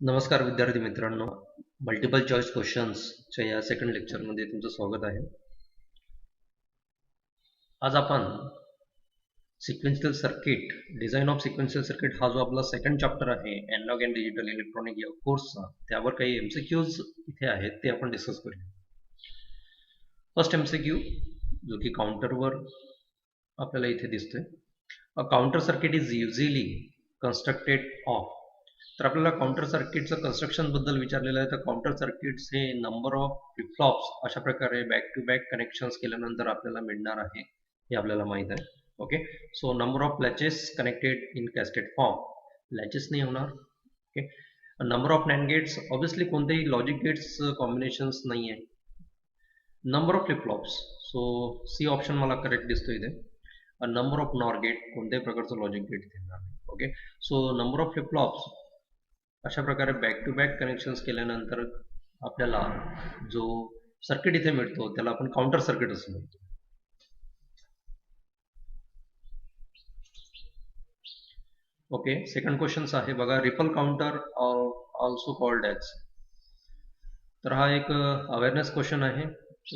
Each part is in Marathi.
नमस्कार विद्यार्थी मित्रांनो, मल्टिपल चॉईस क्वेश्चन्सच्या या सेकंड लेक्चरमध्ये तुमचं स्वागत आहे. आज आपण sequential circuit, design of sequential circuit हा जो आपला सेकंड चॅप्टर आहे एनालॉग अँड डिजिटल इलेक्ट्रॉनिक या कोर्सचा, त्यावर काही MCQs इथे आहेत ते आपण डिस्कस करूया. फर्स्ट MCQ जो की काउंटरवर आपल्याला इथे दिसतोय. अ counter circuit is usually constructed of. तर आपल्याला काउंटर सर्किटचं कन्स्ट्रक्शन बद्दल विचारलेलं आहे. तर काउंटर सर्किट्स हे नंबर ऑफ फ्लिप फ्लॉप्स अशा प्रकारे बॅक टू बॅक कनेक्शन्स केल्यानंतर आपल्याला मिळणार आहे, हे आपल्याला माहित आहे. Okay, so number of latches connected in cascade form, latches नाही होणार. Okay, number of NAND gates, obviously कोणतेही लॉजिक गेट्स कॉम्बिनेशन्स नाही आहे. Number of flip flops, so C option मला करेक्ट दिसतो इथे. नंबर ऑफ नॉर गेट, कोणत्याही प्रकारचं लॉजिक गेट देणार नाही. Okay, so number of flip flops अशा प्रकारे बॅक टू बॅक कनेक्शन्स केल्यानंतर आपल्याला जो सर्किट इथे मिळतो त्याला आपण काउंटर सर्किट असं म्हणतो. ओके, सेकंड क्वेश्चन आहे बघा, ripple counter also called as. तर हा एक अवेअरनेस क्वेश्चन आहे,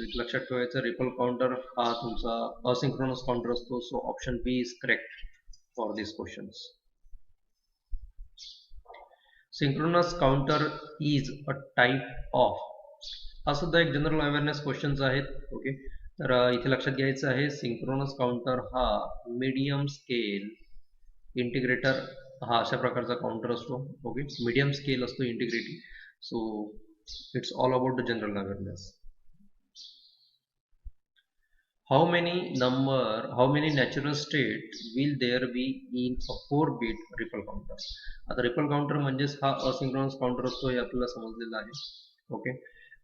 एक लक्षात ठेवायचं. रिपल काउंटर हा तुमचा असिंक्रोनस काउंटर असतो. So option B is correct for this questions. Synchronous counter is a type of, हा सुद्धा एक जनरल अवेअरनेस क्वेश्चन्स आहेत. ओके, तर इथे लक्षात घ्यायचं आहे, सिंक्रोनस काउंटर हा मीडियम स्केल इंटिग्रेटर हा अशा प्रकारचा काउंटर असतो. ओके, मीडियम स्केल असतो इंटिग्रेटी. So it's all about the general awareness. how many natural state will there be in a 4-bit ripple counter. आता रिपल काउंटर म्हणजेच हा असिंक्रोनस काउंटर असतो, हे आपल्याला समजलेलं आहे. ओके,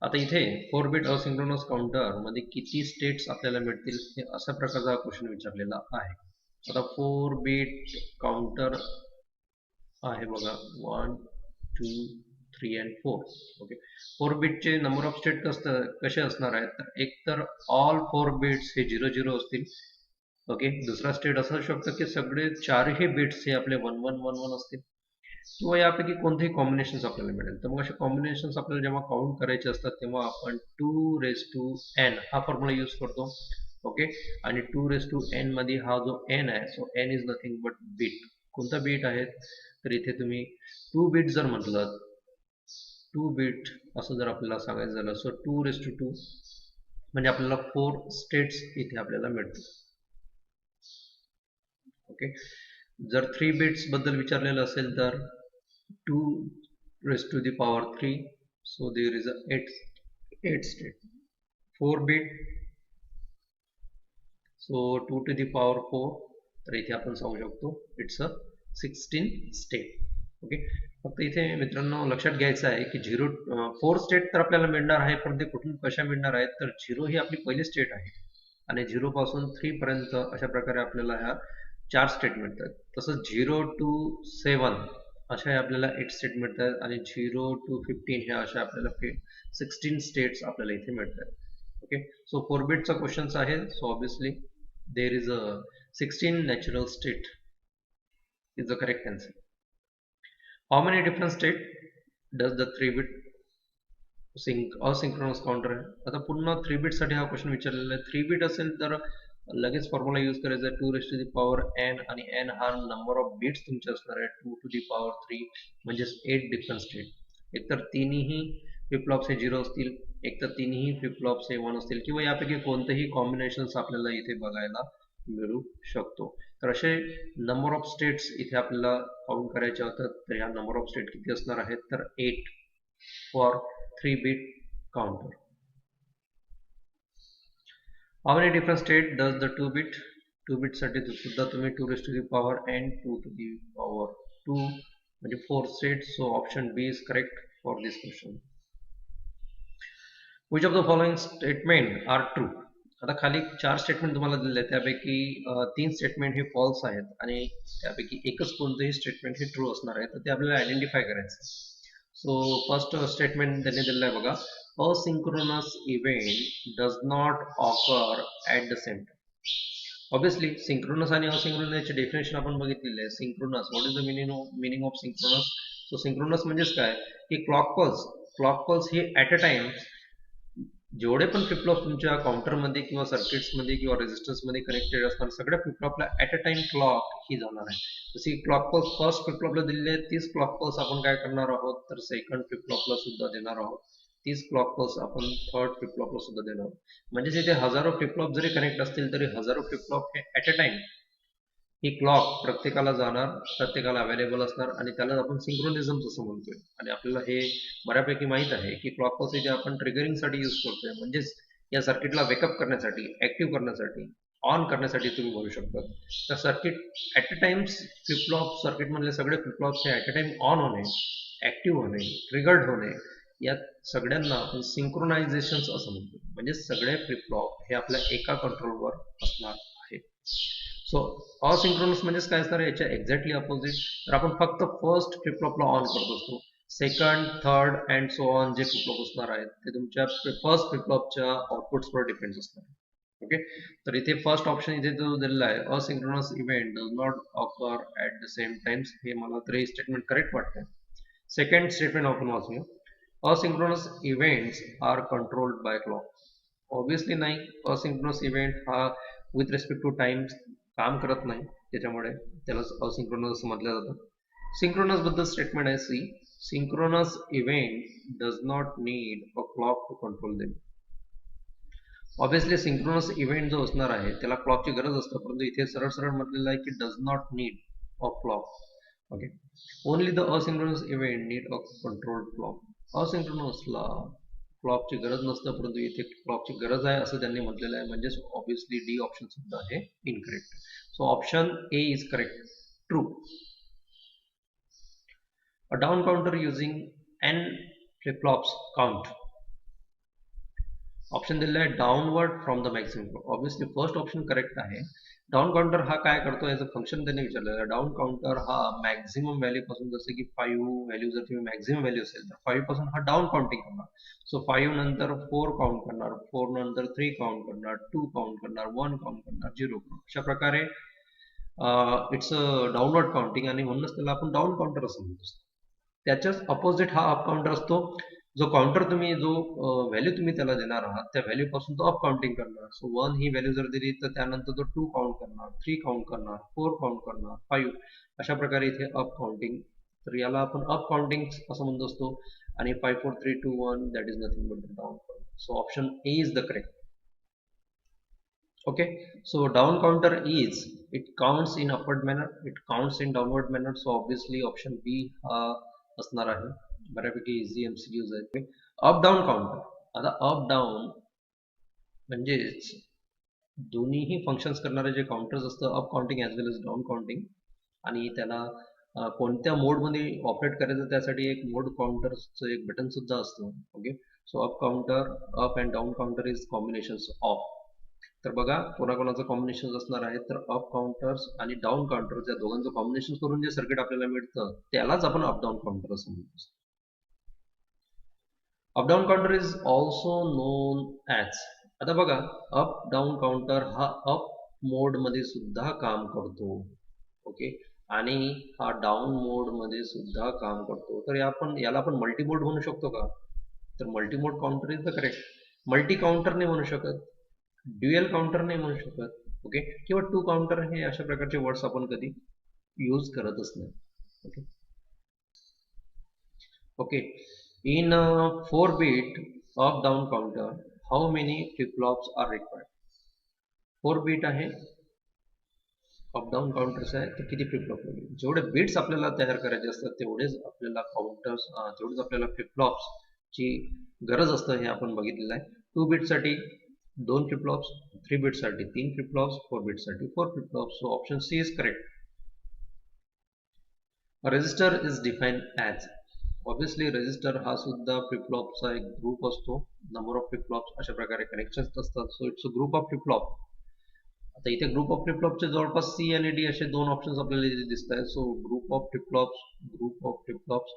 आता इथे 4-bit असिंक्रोनस काउंटर मध्ये किती स्टेट्स आपल्याला मिळतील, हे अशा प्रकारचा क्वेश्चन विचारलेला आहे. आता 4-bit काउंटर आहे बघा, 1 2 3 and 4. ओके, 4 बिटचे नंबर ऑफ स्टेट कसे असणार आहेत, तर एक तर ऑल 4 बिट्स हे 0 0 असतील. ओके, दुसरा स्टेट असं असू शकतं की सगळे चारही बिट्स हे आपले 1 1 1 1 असतील, किंवा यापैकी कोणतेही कॉम्बिनेशन्स आपल्याला मिळेल. तर मग असे कॉम्बिनेशन्स आपल्याला जेव्हा काउंट करायचे असतात तेव्हा आपण 2n हा फॉर्म्युला यूज करतो. ओके, आणि 2n मध्ये हा जो n आहे, so n is nothing but bit. कोणता बीट आहे, तर इथे तुम्ही 2 बीट जर म्हटलं, 2 बीट असं जर आपल्याला सांगायचं झालं, सो 2 म्हणजे आपल्याला 4 स्टेट्स इथे आपल्याला मिळतील. ओके, जर 3 बिट्स बद्दल विचारलेलं असेल तर 2 to the power 3, so there is a 8 state. 4 bit, so 2 to the power 4, तर इथे आपण सांगू शकतो इट्स अ 16 स्टेट. ओके, फक्त इथे मित्रांनो लक्षात घ्यायचं आहे की 4 स्टेट तर आपल्याला मिळणार आहे, पण ते कुठून कशा मिळणार आहेत, तर 0 ही आपली पहिली स्टेट आहे आणि 0 पासून 3 पर्यंत अशा प्रकारे आपल्याला ह्या 4 स्टेट मिळतात. तसंच 0 to 7 अशा आपल्याला 8 स्टेट मिळतात आणि 0 to 15 ह्या अशा आपल्याला 16 स्टेट्स आपल्याला इथे मिळतात. ओके, सो 4 बिटचा क्वेश्चन आहे. So obviously there is a 16 natural state is the correct answer. How many different state does the 3-bit asynchronous counter आहे. आता पुन्हा 3 बिट साठी हा क्वेश्चन विचारलेला आहे. 3 बिट असेल तर लगेच फॉर्म्युला यूज करायचा, 2 to the power n, आणि n हा नंबर ऑफ बिट्स तुमचे असणार आहे. 2 to the power 3 म्हणजेच 8 डिफरंट स्टेट. एकतर तिन्ही फ्लिप फ्लॉप्स हे 0 असतील, एकतर तिन्ही फ्लिप फ्लॉप्स हे 1 असतील, किंवा यापैकी कोणतेही कॉम्बिनेशन्स आपल्याला इथे बघायला मिळू शकतो. तर असे नंबर ऑफ स्टेट्स इथे आपल्याला काउंट करायचे होतात. तर या नंबर ऑफ स्टेट किती असणार आहेत, तर 8 for 3-bit counter. How many different state does the 2-bit? 2-bit साठी सुद्धा तुम्ही 2 to the power n, 2 to the power 2 म्हणजे 4 states. So option B is correct for this question. Which of the following statement are true? आता खाली 4 स्टेटमेंट तुम्हाला दिले, त्यापैकी 3 स्टेटमेंट हे फॉल्स आहेत आणि त्यापैकी एकच कोणतेही स्टेटमेंट हे ट्रू असणार आहे. तर ते आपल्याला आयडेंटिफाय करायचं. सो फर्स्ट स्टेटमेंट त्यांनी दिलेलं आहे बघा, asynchronous event does not occur at the same time. Obviously synchronous आणि असिंक्रोनसचे डेफिनेशन आपण बघितलेले आहे. Synchronous, what is the meaning of synchronous? So synchronous म्हणजेच काय की क्लॉक पल्स हे ॲट अ टाइम जेवढे पण फ्लिपफ्लॉप तुमच्या काउंटरमध्ये किंवा सर्किट्समध्ये किंवा रेजिस्टन्समध्ये कनेक्टेड असणार सगळ्या फ्लिपफ्लॉपला ॲट अ टाइम क्लॉक ही जाणार आहे. जशी क्लॉक पल्स फर्स्ट फ्लिपफ्लॉपला दिलेली आहे तीच क्लॉक पल्स आपण काय करणार आहोत तर सेकंड फ्लिपफ्लॉपला सुद्धा देणार आहोत. तीच क्लॉक पल्स आपण थर्ड फ्लिपफ्लॉपला सुद्धा देणार आहोत. म्हणजे इथे हजारो फ्लिपफ्लॉप जरी कनेक्ट असतील तरी हजारो फ्लिपफ्लॉप हे at a time he clock प्रत्येकाला जाणार, प्रत्येकाला अवेलेबल असणार आणि त्याला आपण सिंक्रोनिझम असं म्हणतोय. आणि आपल्याला हे बऱ्यापैकी माहित आहे की क्लॉक पल्स इथे आपण ट्रिगरिंगसाठी यूज करतोय, म्हणजेच या सर्किटला वेकअप करण्यासाठी, ऍक्टिव्ह करण्यासाठी, ऑन करण्यासाठी तुम्ही म्हणू शकता. तर circuit at a times flip-flop circuit मधले सगळे फ्लिपफ्लॉप्स हे ॲट अ टाइम ऑन होणे, ऍक्टिव्ह होणे, ट्रिगर्ड होणे या सगळ्यांना आपण सिंक्रोनायझेशन असं म्हणतो. म्हणजे सगळे फ्लिपफ्लॉप हे आपल्या एका कंट्रोलवर असणार आहे. सो असिंक्रोनस म्हणजेच काय असणार याच्या एक्झॅक्टली अपोजिट. तर आपण फक्त फर्स्ट फ्लिपफ्लॉपला ऑन करत असतो. Second, third and so on जे फ्लिपफ्लॉप असणार आहेत ते तुमच्या फर्स्ट फ्लिपफ्लॉपच्या आउटपुट्सवर डिपेंड असणार. ओके, तर इथे फर्स्ट ऑप्शन इथे जो दिलेला आहे asynchronous event does not occur at the same times, हे मला तर हे स्टेटमेंट करेक्ट वाटतंय. सेकंड स्टेटमेंट आपण वाचूया. Asynchronous events are controlled by clock. Obviously नाही, असिंक्रोनस इव्हेंट हा विथ रिस्पेक्ट टू टाइम काम करत नाही, त्याच्यामुळे त्याला असिंक्रोनस म्हटलं जातं. सिंक्रोनस बद्दल स्टेटमेंट आहे C. Synchronous event does not need a clock to control them. Obviously synchronous event जो असणार आहे त्याला क्लॉकची गरज असते, परंतु इथे सरळ सरळ म्हटलेलं आहे की does not need a clock. Okay, only the asynchronous event need a controlled clock. असिंक्रोनसला क्लॉकची गरज नसतं, परंतु इथे क्लॉकची गरज आहे असं त्यांनी म्हटलेलं आहे. म्हणजेच ऑब्विसली डी ऑप्शन सुद्धा आहे incorrect. So option A is correct, true. A down counter using N flip flops count. Option दिलेला आहे downward from the maximum. Obviously first option correct आहे. डाऊन काउंटर हा काय करतो याचं फंक्शन त्यांनी विचारलेलं आहे. डाऊन काउंटर हा मॅक्झिमम व्हॅल्यू पासून, जसे की 5 व्हॅल्यू जर तुम्ही मॅक्झिमम व्हॅल्यू असेल तर 5 पासून हा डाऊन काउंटिंग करणार. सो 5 नंतर 4 काउंट करणार, 4 नंतर 3 काउंट करणार, 2 काउंट करणार, 1 काउंट करणार, 0 काउंट. अशा प्रकारे इट्स अ डाऊनवर्ड काउंटिंग आणि म्हणूनच त्याला आपण डाऊन काउंटर असं म्हणतो. त्याच्याच अपोजिट हा अप काउंटर असतो. जो काउंटर तुम्ही जो व्हॅल्यू तुम्ही त्याला देणार आहात त्या व्हॅल्यू पासून तो अप काउंटिंग करणार. सो 1 ही व्हॅल्यू जर दिली तर त्यानंतर तो 2 काउंट करणार, 3 काउंट करणार, 4 काउंट करणार, 5. अशा प्रकारे इथे अप काउंटिंग. तर याला आपण अप काउंटिंग असं म्हणत असतो. आणि 5 4 3 2 1 that is nothing but down count. So option A is the correct. Okay, so down counter is, it counts in upward manner, it counts in downward manner. So obviously option B असणार आहे. बऱ्यापैकी इझी एमसीक्यूज आहेत. Up down counter. आता अप डाऊन म्हणजेच दोन्हीही फंक्शन्स करणारे जे काउंटर्स असतं, अप काउंटिंग ॲज वेल एज डाऊन काउंटिंग. आणि त्याला कोणत्या मोडमध्ये ऑपरेट करायचं त्यासाठी एक मोड काउंटरचं एक बटन सुद्धा असतं. Okay, so up counter, up and down counter is combinations of. तर बघा कोणाकोणाचं कॉम्बिनेशन असणार आहे तर अप काउंटर्स आणि डाऊन काउंटर्स या दोघांचं कॉम्बिनेशन करून जे सर्किट आपल्याला मिळतं त्यालाच आपण अप डाऊन काउंटर असं म्हणतो. Up down counter is also non as. आता बघा अप डाऊन काउंटर हा अप मोड मध्ये सुद्धा काम करतो. ओके, आणि हा डाऊन मोड मध्ये सुद्धा काम करतो. तर याला आपण मल्टी मोड म्हणू शकतो का? तर multi mode counter is the correct. Multi counter नाही म्हणू शकत, ड्युएल काउंटर नाही म्हणू शकत. ओके, किंवा टू काउंटर हे अशा प्रकारचे वर्ड्स आपण कधी यूज करतच नाही. Okay okay, in 4-bit up down counter how many flip flops are required. 4 bit आहे, अप डाऊन काउंटर्स आहे, तर किती फ्लिप फ्लॉप लागेल? जेवढे बिट्स आपल्याला तयार करायचे असतात तेवढेच आपल्याला काउंटर्स, तेवढेच आपल्याला फ्लिप फ्लॉप्स ची गरज असतं, हे आपण बघितलेलं आहे. 2 बीटसाठी 2 फ्लिप फ्लॉप्स, 3 बीटसाठी 3 फ्लिप फ्लॉप्स, 4 बीटसाठी 4 flip flops. So option C is correct. Register is define as. Obviously register हा सुद्धा फ्लिप फ्लॉपचा एक ग्रुप असतो. नंबर ऑफ फ्लिप फ्लॉप्स अशा प्रकारे कनेक्शन्स असतात. So it's a group of flip flop. आता इथे ग्रुप ऑफ फ्लिप फ्लॉपचे जवळपास सी आणि डी असे दोन ऑप्शन्स आपल्याला इथे दिसत आहेत. So group of flip flops, group of flip flops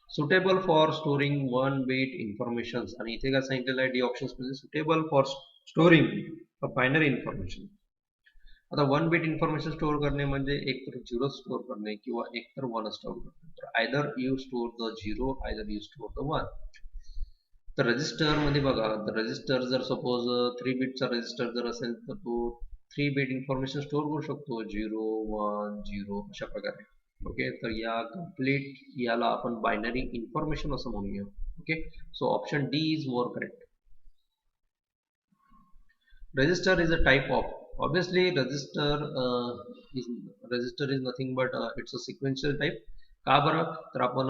suitable for storing 1 bit information. आणि इथे काय सांगितलेलं आहे डी ऑप्शन्स मध्ये, suitable for storing binary information. आता 1 बिट इन्फॉर्मेशन स्टोअर करणे म्हणजे एक तर 0 स्टोअर करणे किंवा एक तर 1 स्टोअर करणे. तर either you store the 0, either you store the 1. तर रजिस्टर मध्ये बघा, तर रजिस्टर जर सपोज 3 बिटचा रजिस्टर जर असेल तर तो 3 बिट इन्फॉर्मेशन स्टोअर करू शकतो, 0 1 0 अशा प्रकारे. ओके, तर या कम्प्लीट याला आपण बायनरी इन्फॉर्मेशन असं म्हणूया. Okay, so option D is more correct. Register is a type of, obviously register is nothing but it's a sequential type. का बरं, तर आपण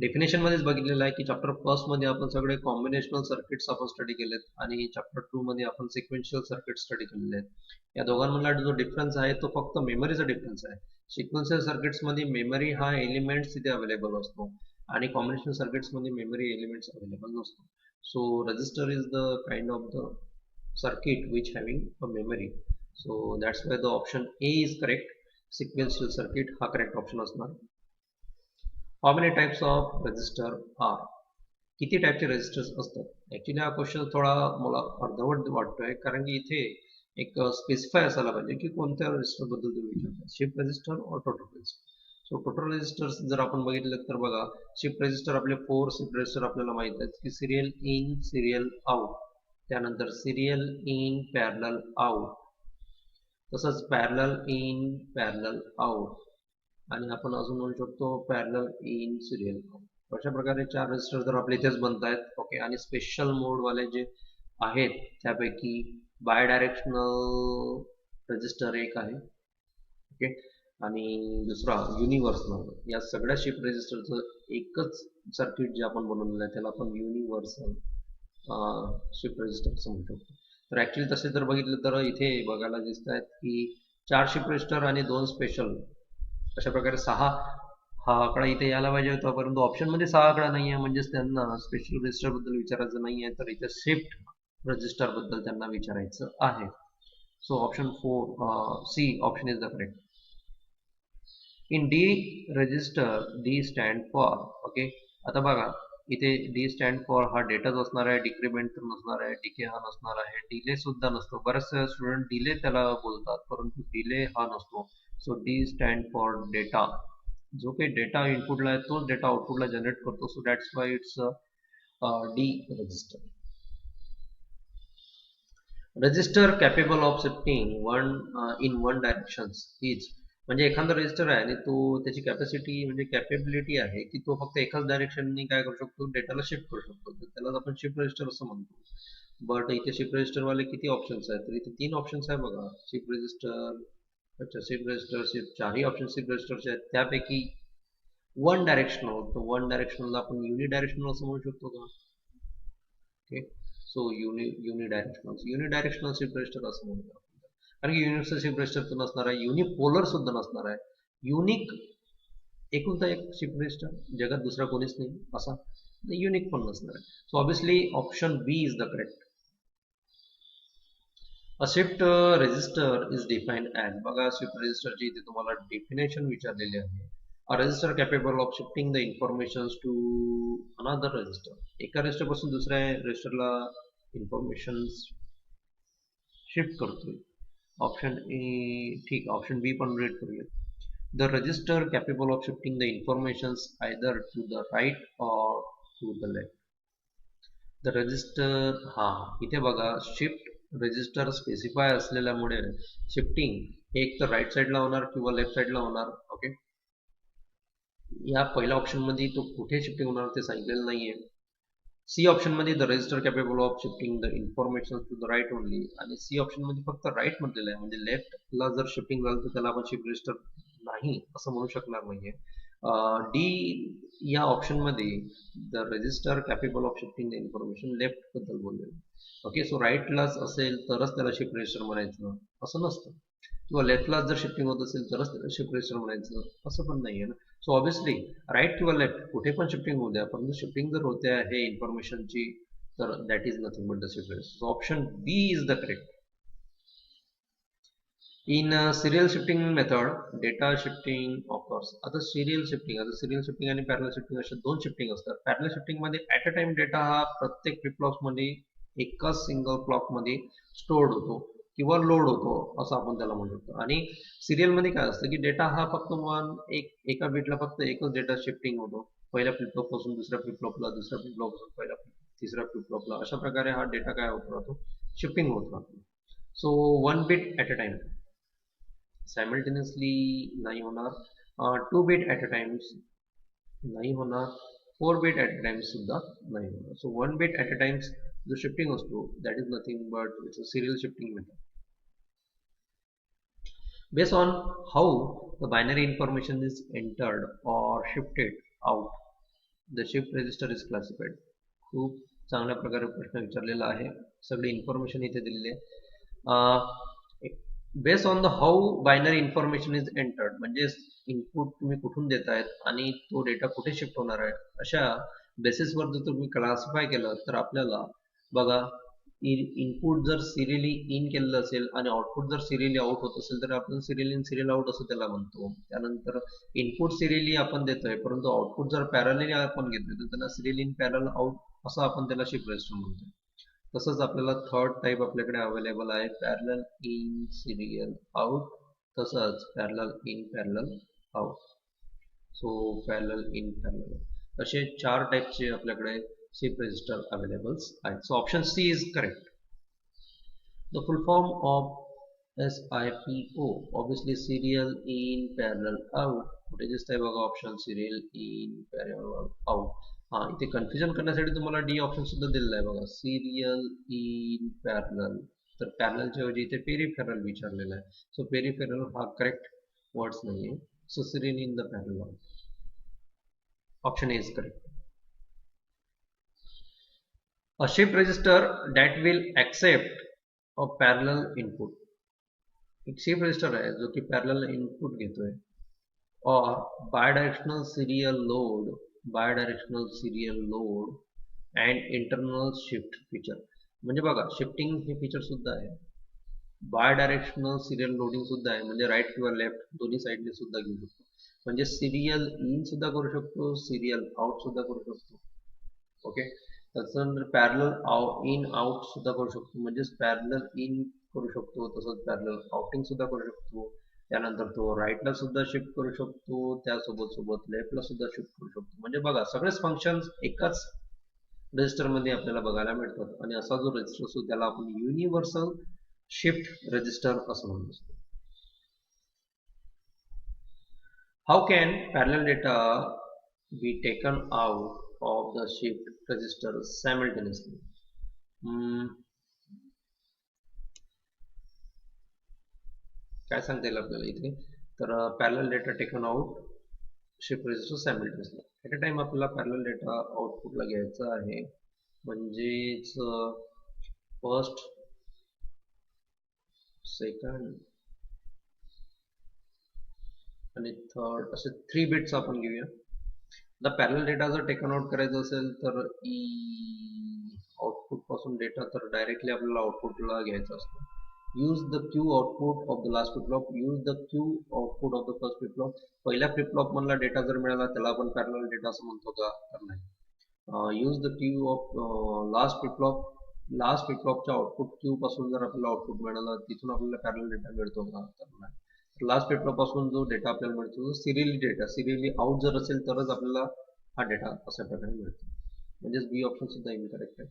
डेफिनेशन मध्येच बघितलेलं आहे की चॅप्टर फर्स्ट मध्ये आपण सगळे कॉम्बिनेशनल सर्किट्स आपण स्टडी केलेत आणि चॅप्टर 2 मध्ये आपण सिक्वेन्शियल सर्किट स्टडी केलेले आहेत. या दोघांमधला जो डिफरन्स आहे तो फक्त मेमरीचा डिफरन्स आहे. सिक्वेन्शियल सर्किट्स मध्ये मेमरी हा एलिमेंट्स तिथे अवेलेबल असतो आणि कॉम्बिनेशनल सर्किट्स मध्ये मेमरी एलिमेंट्स अवेलेबल नसतो. So register is the kind of the circuit which having a memory. So that's why the option A is correct. Sequential circuit हा correct option असणार. How many types of register are? किती टाईपचे रेजिस्टर्स असतात? ऍक्च्युली हा क्वेश्चन थोडा मला अर्धवट वाटतोय कारण की इथे एक स्पेसिफाय असायला पाहिजे की कोणत्या रजिस्टर बद्दल तुम्ही विचारता, शिफ्ट रजिस्टर और total register. So total registers जर आपण बघितलं तर बघा, शिफ्ट रजिस्टर आपले 4 शिफ्ट रजिस्टर आपल्याला माहित आहेत की सिरियल इन, सिरियल आउट, त्यानंतर सिरियल इन, पॅरलल आउट, तसंच पॅरलल इन, पॅरलल आउट, आणि आपण अजून म्हणू शकतो पॅरलल इन, सिरियल आउट. अशा प्रकारे 4 रजिस्टर तर आपले इथेच बनत आहेत. ओके, आणि स्पेशल मोड वाले जे आहेत त्यापैकी बाय डायरेक्शनल रजिस्टर एक आहे. ओके, आणि दुसरा युनिव्हर्सल. या सगळ्या शिफ्ट रजिस्टरचं एकच सर्किट जे आपण बनवलेलं आहे त्याला आपण युनिव्हर्सल शिफ्ट रजिस्टर असं म्हणतो. तर ऍक्च्युली तसे जर बघितलं तर इथे बघायला दिसत आहेत की 4 शिफ्ट रजिस्टर आणि 2 स्पेशल, अशा प्रकारे 6 हा आकडा इथे यायला पाहिजे होता, परंतु ऑप्शन मध्ये 6 आकडा नाही आहे, म्हणजेच त्यांना स्पेशल रजिस्टर बद्दल विचारायचं नाही आहे, तर इथे शिफ्ट रजिस्टर बद्दल त्यांना विचारायचं आहे. So option 4 C option is the correct. In D register D stand for. Okay, आता बघा इथे डी स्टँड फॉर हा डेटाच असणार आहे, डिक्रिमेंट तर नसणार आहे, डीके हा नसणार आहे, डिले सुद्धा नसतो. बरेचसे स्टुडंट डिले त्याला बोलतात परंतु डिले हा नसतो. So D stand for data. जो काही डेटा इनपुटला आहे तोच डेटा आउटपुटला जनरेट करतो. So that's why it's D register. Register capable of shifting in one direction is, म्हणजे एखादा रजिस्टर आहे आणि तो त्याची कॅपॅसिटी म्हणजे कॅपेबिलिटी आहे की तो फक्त एकाच डायरेक्शननी काय करू शकतो, डेटाला शिफ्ट करू शकतो. तर त्याला आपण शिफ्ट रजिस्टर असं म्हणतो. बट इथे शिफ्ट रजिस्टर वाले किती ऑप्शन्स आहेत, तर इथे 3 ऑप्शन्स आहे बघा. शिफ्ट रजिस्टर, अच्छा शिफ्ट रजिस्टर, शिफ्ट 4ही ऑप्शन शिफ्ट रजिस्टरचे आहेत. त्यापैकी वन डायरेक्शनल, तर वन डायरेक्शनला आपण युनि डायरेक्शनल असं म्हणू शकतो का? Okay, so unidirectional shift register असं म्हणूया. कारण की युनिव्हर्सल शिफ्ट रजिस्टर तर नसणार आहे, युनिपोलर सुद्धा नसणार आहे, युनिक एकुलता एक शिफ्ट रजिस्टर, जगात दुसरा कोणीच नाही असा, युनिक पण नसणार आहे. So obviously option B is the correct. A shift register is defined as, बघा शिफ्ट रजिस्टरची इथे तुम्हाला डेफिनेशन विचारलेली आहे. A register capable of shifting the information to another register. एका रजिस्टर पासून दुसऱ्या रजिस्टरला इन्फॉर्मेशन शिफ्ट करतोय. ऑप्शन ए ठीक, ऑप्शन बी पण रीड करूया. The register capable of shifting the informations either to the right or to the left. The register, हा इथे बघा शिफ्ट रजिस्टर स्पेसिफाय असलेल्यामुळे शिफ्टिंग एक तर राईट साईडला होणार किंवा लेफ्ट साईडला होणार. ओके, या पहिल्या ऑप्शन मध्ये तो कुठे शिफ्टिंग होणार ते सांगितलेलं नाहीये. सी ऑप्शन मध्ये the register capable of shifting the information to the right only, आणि सी ऑप्शन मध्ये फक्त राईट म्हटलेलं आहे, म्हणजे लेफ्टला जर शिफ्टिंग झालं तर त्याला आपण शिफ्ट रजिस्टर नाही असं म्हणू शकणार नाहीये. डी या ऑप्शन मध्ये the register capable of shifting the information left बद्दल बोललेलं. ओके, सो राईटलाच असेल तरच त्याला शिफ्ट रजिस्टर म्हणायचं असं नसतं, किंवा लेफ्टला जर शिफ्टिंग होत असेल तरच त्याला शिफ्ट रजिस्टर म्हणायचं असं पण नाहीये ना. सो ऑब्विसली राईट किंवा लेफ्ट कुठे पण शिफ्टिंग होऊ द्या, परंतु शिफ्टिंग जर होते आहे इन्फॉर्मेशनची तर that is nothing but the shift register. So option B is the correct. In serial shifting method data shifting offers. आता सिरियल शिफ्टिंग आणि पॅरलल शिफ्टिंग अशा 2 शिफ्टिंग असतात. पॅरलल शिफ्टिंग मध्ये ऍट अ टाइम डेटा हा प्रत्येक फ्लिप फ्लॉप मध्ये एकाच सिंगल क्लॉक मध्ये स्टोर्ड होतो, किंवा लोड होतो असं आपण त्याला म्हणू शकतो. आणि सिरियल मध्ये काय असतं की डेटा हा फक्त एका बीटला फक्त एकच डेटा शिफ्टिंग होतो, पहिल्या फ्लिपफ्लॉप पासून दुसऱ्या फ्लिपफ्लॉपला, दुसऱ्या फ्लिपफ्लॉप पासून पहिल्या तिसऱ्या फ्लिपफ्लॉपला, अशा प्रकारे हा डेटा काय होत राहतो, शिफ्टिंग होत राहतो. So 1 bit at a time simultaneously नाही होणार, 2 बीट ॲट अ टाइम्स नाही होणार, 4 बीट ॲट अ टाइम्स सुद्धा नाही होणार. So 1 bit at a times जो शिफ्टिंग असतो that is nothing but it's a serial shifting method. Based on how the binary information is entered or shifted out, the shift register is classified. खूप चांगल्या प्रकारे प्रश्न विचारलेला आहे, सगळी इन्फॉर्मेशन इथे दिलेली आहे. Based on the how binary information is entered, म्हणजे इनपुट तुम्ही कुठून देतायत आणि तो डेटा कुठे शिफ्ट होणार आहे, अशा बेसिसवर जर तुम्ही क्लासिफाय केलं तर आपल्याला बघा, इनपुट जर सिरियली इन केलेलं असेल आणि आउटपुट जर सिरियली आउट होत असेल तर आपण सिरियल इन सिरियल आउट असं त्याला म्हणतो. त्यानंतर इनपुट सिरियली आपण देतोय परंतु आउटपुट जर पॅरलली आपण घेतोय तर त्याला सिरियल इन पॅरल आउट असं आपण त्याला शिफ्ट रजिस्टर म्हणतो. तसंच आपल्याला थर्ड टाईप आपल्याकडे अवेलेबल आहे पॅरलल इन सिरियल आउट, तसंच parallel in parallel out. So parallel in parallel असे 4 टाईपचे आपल्याकडे shift register available. So option C is correct. The full form of SIPO, obviously serial in parallel out. कुठे दिसतंय बघा option serial in parallel out. हा, इथे कन्फ्युजन करण्यासाठी तुम्हाला डी ऑप्शन सुद्धा दिलेला आहे बघा, सिरियल इन पॅरलल. तर पॅरललच्या ऐवजी इथे पेरिफेरल विचारलेला आहे. सो पेरिफेरल हा करेक्ट वर्ड्स नाहीये. So serial in the parallel out, option A is correct. A shift register that will accept a parallel input. एक shift register है जो कि parallel input घेतोय, और bidirectional serial load and internal shift feature. म्हणजे बघा shifting हे feature सुद्धा आहे, bidirectional serial loading सुद्धा आहे, म्हणजे राईट किंवा लेफ्ट दोन्ही साईडने सुद्धा घेऊ शकतो. म्हणजे सिरियल इन सुद्धा करू शकतो, सिरियल आउट सुद्धा करू शकतो. ओके, त्याच्यानंतर पॅरलल इन आउट सुद्धा करू शकतो, म्हणजेच पॅरलल इन करू शकतो, तसंच पॅरलल आउटिंग सुद्धा करू शकतो. त्यानंतर तो राईटला सुद्धा शिफ्ट करू शकतो, त्यासोबत सोबत लेफ्टला सुद्धा शिफ्ट करू शकतो. म्हणजे बघा सगळेच फंक्शन्स एकाच रजिस्टर मध्ये आपल्याला बघायला मिळतात, आणि असा जो रजिस्टर असतो त्याला आपण युनिव्हर्सल शिफ्ट रजिस्टर असं म्हणतो. How can parallel data be taken out of the shift register simultaneously? काय सांगता येईल आपल्याला इथे, तर parallel data taken out shift register simultaneously. At a time आपल्याला पॅरलल डेटा आउटपुटला घ्यायचा आहे, म्हणजेच फर्स्ट, सेकंड आणि थर्ड असे 3 बिट्स आपण घेऊया. द पॅरलल डेटा जर टेकन आउट करायचं असेल तर आउटपुट पासून डेटा तर डायरेक्टली आपल्याला आउटपुटला घ्यायचा असतो. Use the Q output of the last flip-flop, use the Q output of the first flip-flop. पहिल्या फ्लिपफ्लॉप मधला डेटा जर मिळाला त्याला आपण पॅरलल डेटा असं म्हणतो का, तर नाही. Use the Q of last flip flop, last फ्लिपफ्लॉपच्या आउटपुट क्यू पासून जर आपल्याला आउटपुट मिळालं तिथून आपल्याला पॅरलल डेटा मिळतो का, तर नाही. लास्ट फ्लिपफ्लॉप पासून जो डेटा आपल्याला मिळतो सिरियली डेटा, सिरियली आउट जर असेल तरच आपल्याला हा डेटा अशा प्रकारे मिळतो. म्हणजेच बी ऑप्शन सुद्धा इनकरेक्ट आहे.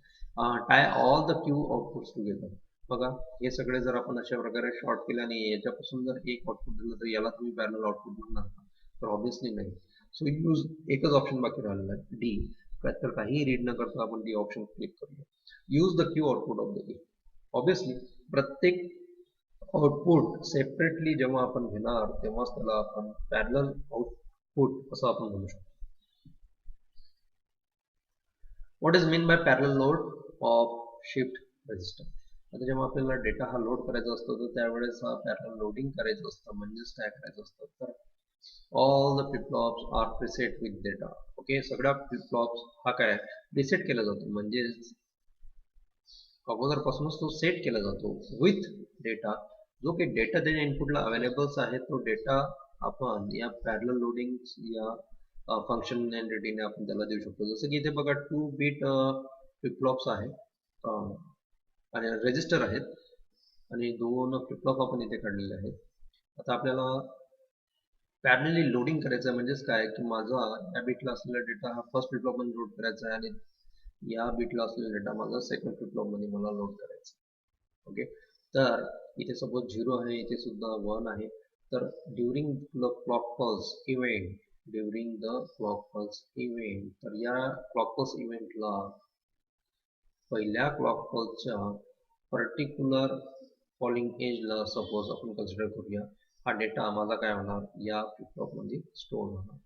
Tie all the Q outputs together. बघा हे सगळे जर आपण अशा प्रकारे शॉर्ट केले आणि याच्यापासून जर एक आउटपुट दिलं तर याला तुम्ही पॅरलल आउटपुट म्हणणार का, तर ऑब्विसली नाही. सो यूज एकच ऑप्शन बाकी राहिलेला आहे डी. तर काही रीड न करता आपण डी ऑप्शन क्लिक करूया. Use the Q output of the A. Obviously प्रत्येक आउटपुट सेपरेटली जेव्हा आपण घेणार तेव्हाच त्याला आपण पॅरलल आउटपुट असं आपण म्हणू शकतो. What is mean by parallel load of shift register. आता जेव्हा आपल्याला डेटा हा लोड करायचा असतो तर त्यावेळेस हा पॅरलल लोडिंग करायचं असतं, म्हणजेच काय करायचं असतं तर all the flip flops are preset with data. Okay, सगळ्या फ्लिपफ्लॉप्स हा काय प्रीसेट केला जातो, म्हणजेच अगोदरपासूनच तो सेट केला जातो विथ डेटा. जो काही डेटा त्याच्या इनपुटला अवेलेबल्स आहे तो डेटा आपण या पॅरलल लोडिंग या फंक्शनॅलिटीने आपण त्याला देऊ शकतो. जसं की इथे बघा 2 बीट फ्लिपफ्लॉप्स आहेत आणि रजिस्टर आहेत. आणि 2 फ्लिप फ्लॉप आपण इथे काढलेले आहेत. आता आपल्याला पॅरलली लोडिंग करायचं आहे. म्हणजेच काय की माझा या बिटला असलेला डेटा हा फर्स्ट फ्लिप फ्लॉप मध्ये लोड करायचा आहे आणि या बिटला असलेला डेटा माझा सेकंड फ्लिप फ्लॉप मध्ये मला लोड करायचा. ओके, तर इथे सपोज 0 आहे, इथे सुद्धा 1 आहे. तर during the clock pulse event तर या क्लॉक पल्स इव्हेंटला पहिल्या क्लॉक पल्सच्या पर्टिक्युलर फॉलिंग एजला सपोज आपण कन्सिडर करूया, हा डेटा माझा काय होणार या फ्लिप फ्लॉप मध्ये स्टोअर होणार.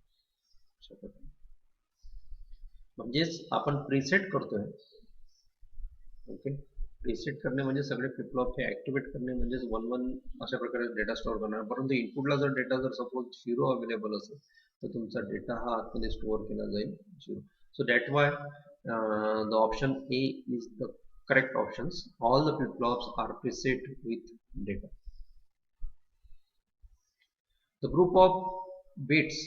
म्हणजेच आपण प्रीसेट करतोय. ओके, प्रीसेट करणे म्हणजे सगळे फ्लिप फ्लॉप हे ऍक्टिव्हेट करणे म्हणजेच 1 अशा प्रकारे डेटा स्टोअर करणार. परंतु इनपुटला जर डेटा जर सपोज 0 अवेलेबल असेल तर तुमचा डेटा हा आतमध्ये स्टोअर केला जाईल 0. So that why the option A is the correct options. All the flip flops are preset with data. The group of bits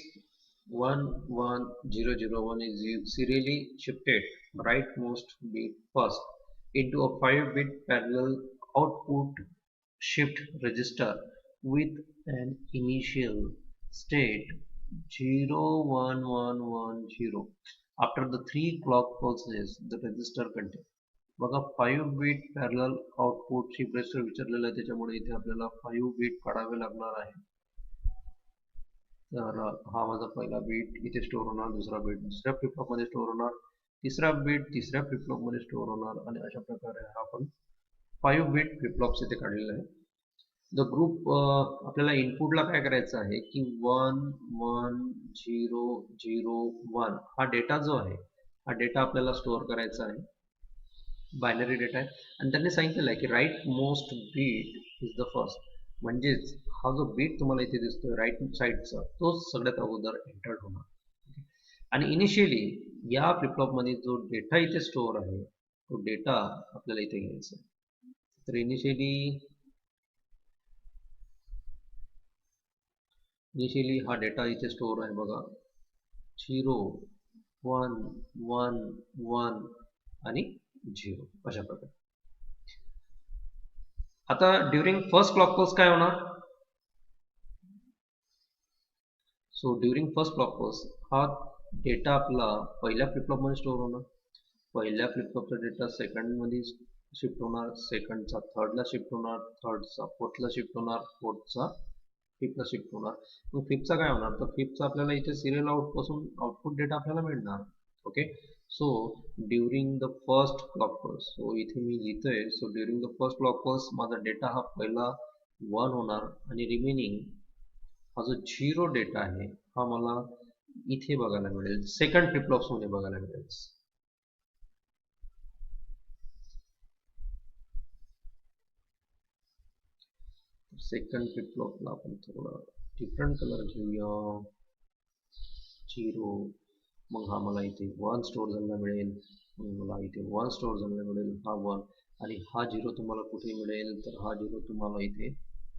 1 1 0 0 1 is serially shifted rightmost bit first into a 5-bit parallel output shift register with an initial state 0 1 1 1 0. After the 3 clock pulses, the register contains. बघा 5 bit parallel output shift register विचारलेलं आहे, त्याच्यामुळे इथे आपल्याला 5 बीट काढावे लागणार आहे. तर हा माझा पहिला बीट इथे स्टोअर होणार, दुसरा बीट दुसऱ्या फ्लिप फ्लॉप मध्ये स्टोअर होणार, तिसरा बीट तिसऱ्या फ्लिप फ्लॉप मध्ये स्टोअर होणार आणि अशा प्रकारे आपण 5 बीट फ्लिप फ्लॉप्स इथे काढलेले आहे. द ग्रुप आपल्याला इनपुटला काय करायचं आहे की 1 1 0 0 1 हा डेटा जो आहे हा डेटा आपल्याला स्टोअर करायचा आहे. बायनरी डेटा आहे आणि त्यांनी सांगितलेलं आहे की right most bit is the first. म्हणजेच हा जो बीट तुम्हाला इथे दिसतोय राईट साईडचा तोच सगळ्यात अगोदर एंटर्ड होणार. आणि इनिशियली या फ्लिपफ्लॉप मध्ये जो डेटा इथे स्टोअर आहे तो डेटा आपल्याला इथे घ्यायचा आहे. तर इनिशियली हा डेटा इथे स्टोअर आहे बघा 0 1 1 1 आणि 0 अशा प्रकारे. आता ड्युरिंग फर्स्ट क्लॉक पल्स काय होणार. So during first clock pulse हा डेटा आपला पहिल्या फ्लिपफ्लॉप मध्ये स्टोअर होणार. पहिल्या फ्लिपफ्लॉपचा डेटा सेकंड मध्ये शिफ्ट होणार, सेकंडचा थर्डला शिफ्ट होणार, थर्डचा फोर्थला शिफ्ट होणार, फोर्थचा फिफ्थला शिफ्ट होणार. मग फिफ्थचा काय होणार, तर फिफ्थचा आपल्याला इथे सिरियल आउट पासून आउटपुट डेटा आपल्याला मिळणार. Okay, so during the first clock pulse, so इथे मी लिहितोय so during the first clock pulse माझा डेटा हा पहिला 1 होणार आणि रिमेनिंग हा जो 0 डेटा आहे हा मला इथे बघायला मिळेल, सेकंड फ्लिप फ्लॉप्स मध्ये बघायला मिळेल. सेकंड फ्लिप फ्लॉपला आपण थोडा डिफरंट कलर घेऊया 0. मग हा मला इथे 1 स्टोअर झालेला मिळेल, मग मला इथे 1 स्टोअर झालेला मिळेल हा 1 आणि हा 0 तुम्हाला कुठे मिळेल तर हा 0 तुम्हाला इथे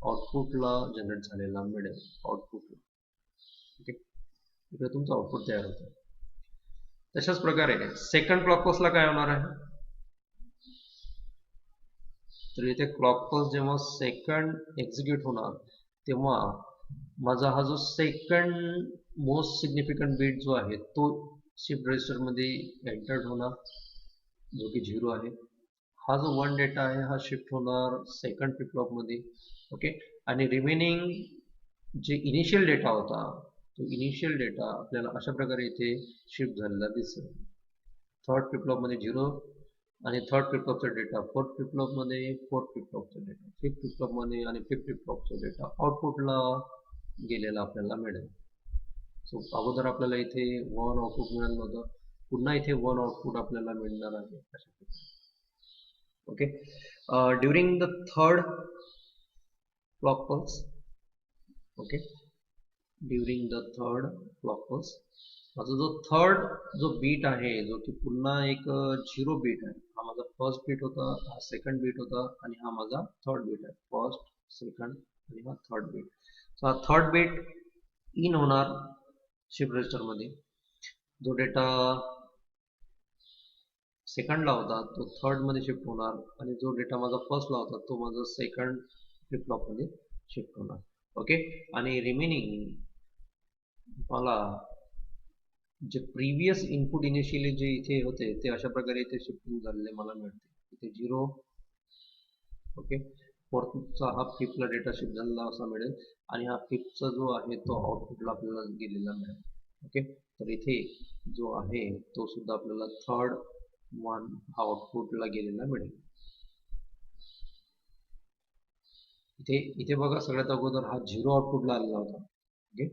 आउटपुटला जनरेट झालेला मिळेल आउटपुटला. ओके, इकडे तुमचं आउटपुट तयार होतं. तशाच प्रकारे सेकंड क्लॉक पल्सला काय होणार आहे, तर इथे क्लॉक पल्स जेव्हा सेकंड एक्झिक्यूट होणार तेव्हा माझा हा जो सेकंड मोस्ट सिग्निफिकंट बीट जो आहे तो शिफ्ट रजिस्टर मध्ये एंटर्ड होणार जो की 0 आहे. हा जो 1 डेटा आहे हा शिफ्ट होणार सेकंड फ्लिप फ्लॉप मध्ये. ओके, आणि रिमेनिंग जे इनिशियल डेटा होता तो इनिशियल डेटा आपल्याला अशा प्रकारे इथे शिफ्ट झालेला दिसेल. थर्ड फ्लिप फ्लॉप मध्ये 0 आणि थर्ड फ्लिप फ्लॉपचा डेटा फोर्थ फ्लिप फ्लॉप मध्ये, फोर्थ फ्लिप फ्लॉपचा डेटा फिफ्थ फ्लिप फ्लॉप मध्ये आणि फिफ्थ फ्लिप फ्लॉपचा डेटा आउटपुटला गेलेला आपल्याला मिळेल. सो अगोदर आपल्याला इथे 1 आउटपुट मिळालं होतं, पुन्हा इथे 1 आउटपुट आपल्याला मिळणार आहे. Okay, during the third clock pulse, okay during the third clock pulse माझा जो थर्ड जो बीट आहे जो की पुन्हा एक 0 बीट आहे, हा माझा फर्स्ट बीट होता, हा सेकंड बीट होता आणि हा माझा थर्ड बीट आहे. फर्स्ट सेकंड आणि हा थर्ड बीट. सो हा थर्ड बीट इन होणार शिफ्ट रजिस्टर मध्ये. जो डेटा सेकंडला होता तो थर्डमध्ये शिफ्ट होणार आणि जो डेटा माझा फर्स्टला होता तो माझा सेकंड फ्लिप फ्लॉपमध्ये शिफ्ट होणार. ओके. आणि रिमेनिंग मला जे प्रिव्हियस इनपुट इनिशियली जे इथे होते ते अशा प्रकारे इथे शिफ्टिंग झालेले मला मिळते. इथे 0. ओके. फोर्थचा हा फिफ्थला डेटा शिफ्ट झालेला असा मिळेल आणि हा फिफ्थचा जो आहे तो आउटपुटला आपल्याला गेलेला मिळेल. ओके. तर इथे जो आहे तो सुद्धा आपल्याला थर्ड वन हा आउटपुटला गेलेला मिळेल. इथे इथे बघा सगळ्यात अगोदर हा 0 आउटपुटला आलेला होता. ओके.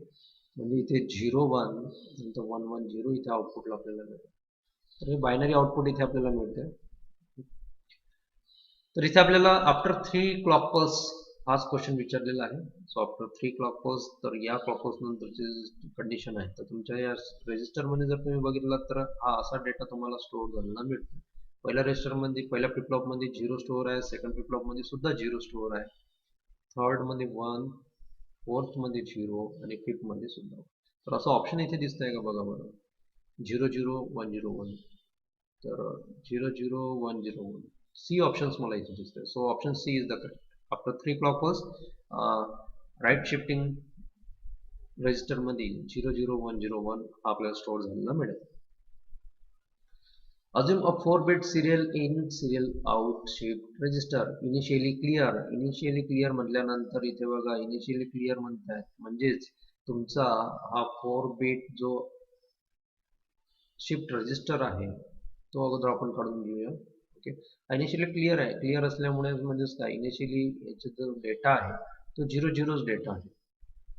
म्हणजे इथे 0 1 नंतर 1 1 0 इथे आउटपुटला आपल्याला मिळेल. तर हे बायनरी आउटपुट इथे आपल्याला मिळते. तर इथे आपल्याला आफ्टर 3 क्लॉक पल्स हाच क्वेश्चन विचारलेला आहे. सो आफ्टर 3 क्लॉक पल्स, तर या क्लॉक पल्स नंतरची कंडिशन आहे. तर तुमच्या या रजिस्टरमध्ये जर तुम्ही बघितलात तर हा असा डेटा तुम्हाला स्टोअर झालेला मिळतो. पहिल्या रजिस्टरमध्ये पहिल्या फ्लिप फ्लॉपमध्ये 0 स्टोअर आहे, सेकंड फ्लिप फ्लॉपमध्ये सुद्धा 0 स्टोअर आहे, थर्डमध्ये 1, फोर्थमध्ये 0 आणि फिफ्थमध्ये सुद्धा. तर असं ऑप्शन इथे दिसतंय का बघा बरं. 0 0 1 0 1. तर 0 0 1 0 1. सी ऑप्शन्स मला इथे दिसतंय. So option C is the correct. After 3 clock pulse right shifting रजिस्टरमध्ये 0 0 1 0 1 आपल्याला स्टोअर झालेला मिळेल. Assume a 4-bit serial in serial out shift register initially clear. Initially clear म्हटल्यानंतर इथे बघा initially clear म्हणतात म्हणजेच तुमचा हा 4-bit जो शिफ्ट रजिस्टर आहे तो अगोदर आपण काढून घेऊया. ओके. इनिशियली क्लिअर आहे. क्लिअर असल्यामुळे म्हणजेच काय इनिशियली याचा जो डेटा आहे तो 0 0च डेटा आहे.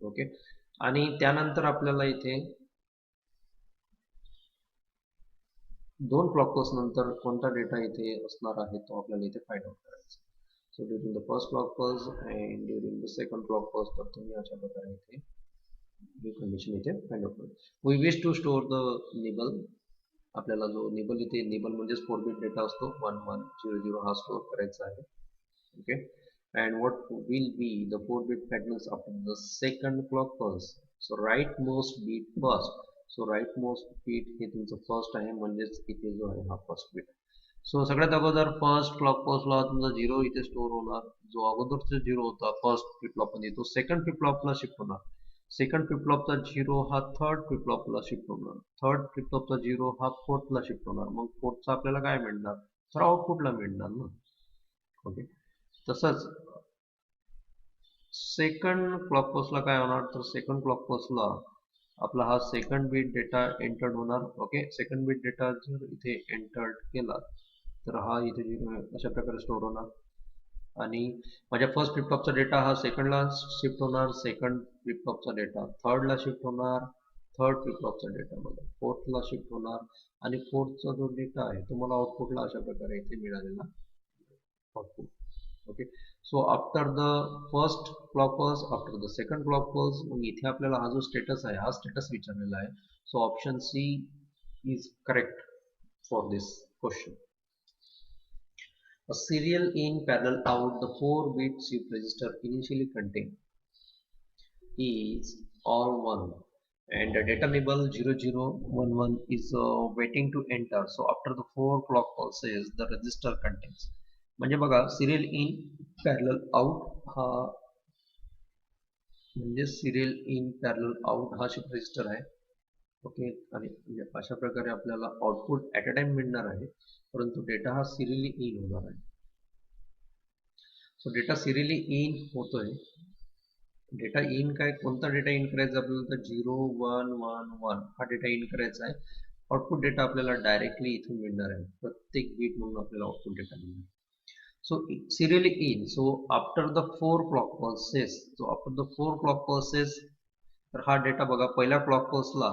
ओके. आणि त्यानंतर आपल्याला इथे 2 क्लॉक पल्स नंतर कोणता डेटा इथे असणार आहे तो आपल्याला इथे फाइंड आउट करायचा. So during the first clock pulse and during the second clock pulse तर तुम्ही अशा प्रकारे इथे ही कंडिशन इथे फाइंड आउट करा. We wish to store the nibble. आपल्याला जो निबल इथे निबल म्हणजेच 4 बिट डेटा असतो 1 1 0 0 हा स्टोअर करायचा आहे. Okay. and what will be the 4-bit patterns after the second clock pulse. So rightmost bit first. So rightmost bit हे तुमचं फर्स्ट आहे म्हणजेच इथे जो आहे हा फर्स्ट बिट. सो सगळ्यात अगोदर फर्स्ट क्लॉक पल्सला तुमचा 0 इथे स्टोअर होणार. जो अगोदरचा 0 होता फर्स्ट फ्लिप फ्लॉप मध्ये तो सेकंड फ्लिप फ्लॉपला शिफ्ट होणार. सेकंड फ्लिप फ्लॉपचा 0 हा थर्ड फ्लिप फ्लॉपला शिफ्ट होणार. थर्ड फ्लिप फ्लॉपचा 0 हा फोर्थला शिफ्ट होणार. मग फोर्थचा आपल्याला काय मिळणार तर आउटपुटला मिळणार ना. ओके. तसंच सेकंड क्लॉक पल्सला काय होणार तर सेकंड क्लॉक पल्सला आपला हा सेकंड बीट डेटा एंटर्ड होणार. ओके. सेकंड बीट डेटा जर इथे एंटर्ड केला तर हा इथे अशा प्रकारे स्टोअर होणार आणि माझ्या फर्स्ट फ्लिप फ्लॉपचा डेटा हा सेकंडला शिफ्ट होणार. सेकंड फ्लिप फ्लॉपचा डेटा थर्डला शिफ्ट होणार. थर्ड फ्लिप फ्लॉपचा डेटा मला फोर्थला शिफ्ट होणार आणि फोर्थचा जो डेटा आहे तो मला आउटपुटला अशा प्रकारे इथे मिळालेला output. Okay. So after the first clock pulse after the second clock pulse मग इथे आपल्याला हा जो स्टेटस आहे हा स्टेटस विचारलेला आहे. So option C is correct for this question. A serial in parallel out the 4-bit shift register initially contained is all 1 and the data label 0011 is waiting to enter. So after the 4 clock pulses the register contains. म्हणजे बघा सिरियल इन पॅरलल आउट हा म्हणजे सिरियल इन पॅरलल आउट हा शिफ्ट रजिस्टर आहे. ओके. आणि अशा प्रकारे आपल्याला आउटपुट ऍट अ टाइम मिळणार आहे परंतु डेटा हा सिरियली इन होणार आहे. सो डेटा सिरियली इन होतोय. डेटा इन काय कोणता डेटा इन करायचा आपल्याला तर 0 1 1 1 हा डेटा इन करायचा आहे. आउटपुट डेटा आपल्याला डायरेक्टली इथून मिळणार आहे. प्रत्येक बीट म्हणून आपल्याला आउटपुट डेटा मिळणार. So serially in. So after the 4 clock pulses. So after the 4 clock pulses तर हा डेटा बघा पहिल्या क्लॉक पल्सला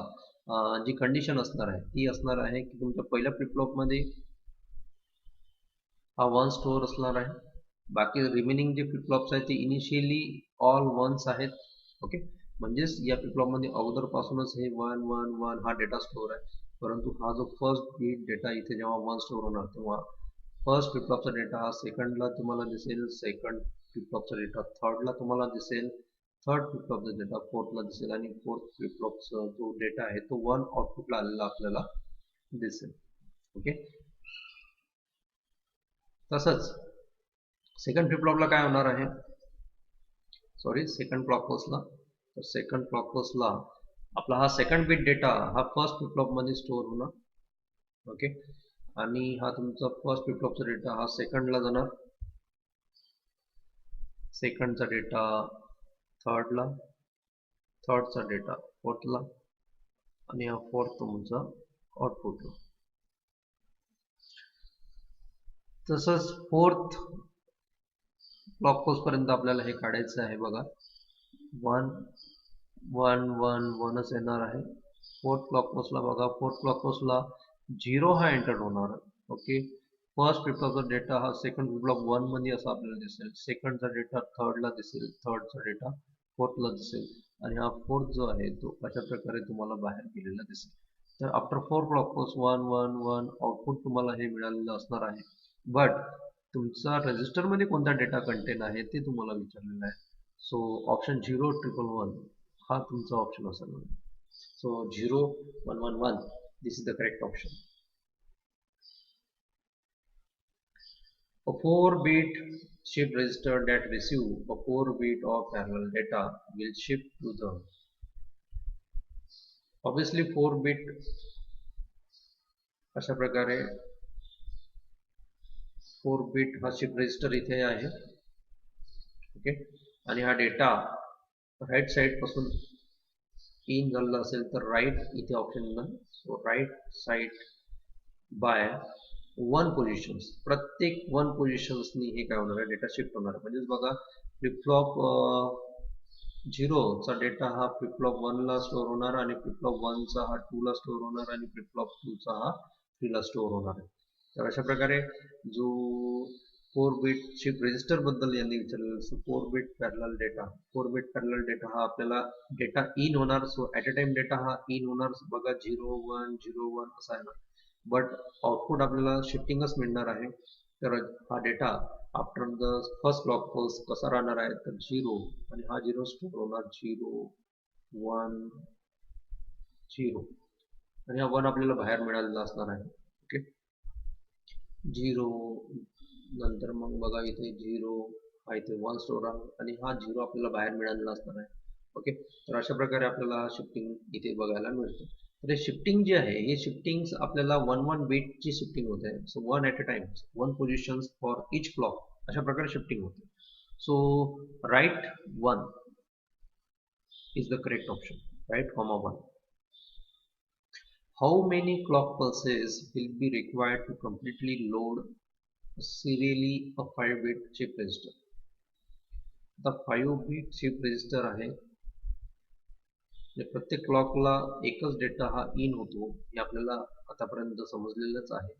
जी कंडिशन असणार आहे ती असणार आहे की तुमच्या पहिल्या फ्लिप फ्लॉप मध्ये हा 1 स्टोअर असणार आहे. बाकी रिमेनिंग जे फ्लिप फ्लॉप्स आहेत ते इनिशियली ऑल वन्स आहेत. ओके. म्हणजेच या फ्लिप फ्लॉप मध्ये अगोदर पासूनच हे 1 1 1 हा डेटा स्टोअर आहे. परंतु हा जो फर्स्ट बीट डेटा इथे जेव्हा 1 स्टोअर होणार तेव्हा फर्स्ट फ्लिप फ्लॉपचा डेटा हा सेकंडला तुम्हाला दिसेल. सेकंड फ्लिप फ्लॉपचा डेटा थर्डला तुम्हाला दिसेल. थर्ड फ्लिप फ्लॉपचा डेटा फोर्थला दिसेल आणि फोर्थ फ्लिप फ्लॉपचा जो डेटा आहे तो 1 आउटपुटला आलेला आपल्याला दिसेल. ओके. तसंच सेकंड फ्लिप फ्लॉपला काय होणार आहे, सॉरी सेकंड क्लॉक पल्सला, तर सेकंड क्लॉक पल्सला आपला हा सेकंड बिट डेटा हा फर्स्ट फ्लिप फ्लॉप मध्ये स्टोअर होणार. ओके, आणि हा तुमचा फर्स्ट फ्लिप फ्लॉपचा डेटा हा सेकंडला जाणार, सेकंडचा डेटा थर्डला, थर्डचा डेटा फोर्थला, आणि हा फोर्थ तुमचा आउटपुटला. तसंच फोर्थ क्लॉक पल्स पर्यंत आपल्याला हे काढायचं आहे बघा. 1 1 1 1च येणार आहे. फोर्थ क्लॉक पल्सला बघा, फोर्थ क्लॉक पल्सला 0 हा एंटर होणार. ओके, फर्स्ट फ्लिप फ्लॉपचा डेटा हा सेकंड फ्लिप फ्लॉप 1 मध्ये असा आपल्याला दिसेल, सेकंडचा डेटा थर्डला दिसेल, थर्डचा डेटा फोर्थला दिसेल, आणि हा फोर्थ जो आहे तो अशा प्रकारे तुम्हाला बाहेर गेलेला दिसेल. तर आफ्टर 4 क्लॉक पल्स 1 1 1 आउटपुट तुम्हाला हे मिळालेलं असणार आहे. बट तुमचा रजिस्टरमध्ये कोणता डेटा कंटेन आहे ते तुम्हाला विचारलेलं आहे. सो ऑप्शन 0 1 1 1 हा तुमचा ऑप्शन असेल. So 0 1 1 1 this is the correct option. A 4-bit shift register that receive a 4-bit of parallel data will shift to the, obviously 4-bit अशा प्रकारे 4-bit हा शिफ्ट रजिस्टर इथे आहे. ओके, आणि हा डेटा राईट साइड पासून इन झालेला असेल तर राईट इथे ऑप्शन येणार. So right side by 1 positions, प्रत्येक 1 पोझिशन्सनी हे काय होणार आहे, डेटा शिफ्ट होणार आहे. म्हणजेच बघा, फ्लिप फ्लॉप 0 चा डेटा हा फ्लिप फ्लॉप 1 ला स्टोअर होणार, आणि फ्लिप फ्लॉप 1 चा हा 2 ला स्टोअर होणार, आणि फ्लिप फ्लॉप 2 चा हा 3 ला स्टोअर होणार आहे. तर अशा प्रकारे जो 4-बिट शिफ्ट रजिस्टर बद्दल यांनी विचारलेलं, so four bit parallel data, four bit parallel data हा आपल्याला डेटा इन होणार. So at a time data हा इन होणार बघा, 0 1 0 1 असा आहे ना, बट आउटपुट आपल्याला शिफ्टिंगच मिळणार आहे. तर हा data after the first clock pulse कसा राहणार आहे, तर 0, आणि हा 0 स्टोअर होणार, 0 1 0, आणि हा 1 आपल्याला बाहेर मिळालेला असणार आहे. ओके, 0 नंतर मग बघा इथे 0 हा इथे 1 स्टोअर आहे, आणि हा 0 आपल्याला बाहेर मिळालेला असणार आहे. ओके, तर अशा प्रकारे आपल्याला शिफ्टिंग इथे बघायला मिळते. तर शिफ्टिंग जी आहे, हे शिफ्टिंग आपल्याला 1 1 बिटची शिफ्टिंग होते. So 1 at a time 1 positions for each clock अशा प्रकारे शिफ्टिंग होते. So right 1 is the correct option, right comma 1. How many clock pulses will be required to completely load serially a 5-bit shift register? The 5-bit shift register आहे, प्रत्येक क्लॉकला एकच डेटा हा इन होतो, हे आपल्याला आतापर्यंत समजलेलंच आहे.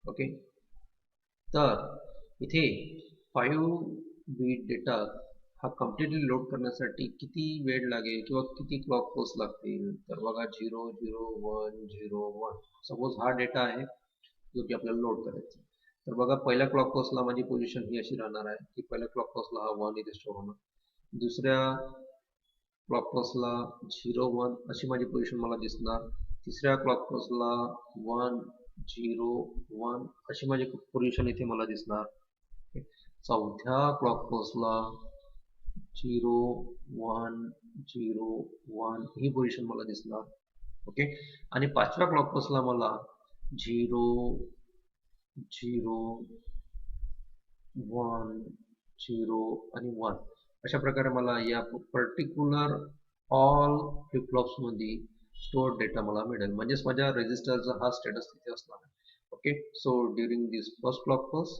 ओके, तर इथे 5-बिट डेटा हा कम्प्लिटली लोड करण्यासाठी किती वेळ लागेल किंवा किती क्लॉक पल्स लागतील, तर बघा 0 0 1 0 1, सपोज हा डेटा आहे जो की आपल्याला लोड करायचा. तर बघा, पहिल्या क्लॉक पल्सला माझी पोझिशन ही अशी राहणार आहे की पहिल्या क्लॉक पल्सला हा 1 इथे स्टोअर होणार, दुसऱ्या क्लॉक पल्सला 0 1 अशी माझी पोझिशन मला दिसणार, तिसऱ्या क्लॉक पल्सला 1 0 1 अशी माझी पोझिशन इथे मला दिसणार, चौथ्या क्लॉक पल्सला 0 1 0 1 ही पोझिशन मला दिसणार. ओके, आणि पाचव्या क्लॉक पल्सला मला 0 0 1 0 आणि 1 अशा प्रकारे मला या पर्टिक्युलर ऑल फ्लिप फ्लॉप्स मध्ये स्टोअर डेटा मला मिळेल. म्हणजेच माझ्या रजिस्टरचा हा स्टेटस तिथे असणार आहे. Okay, so during this first clock pulse,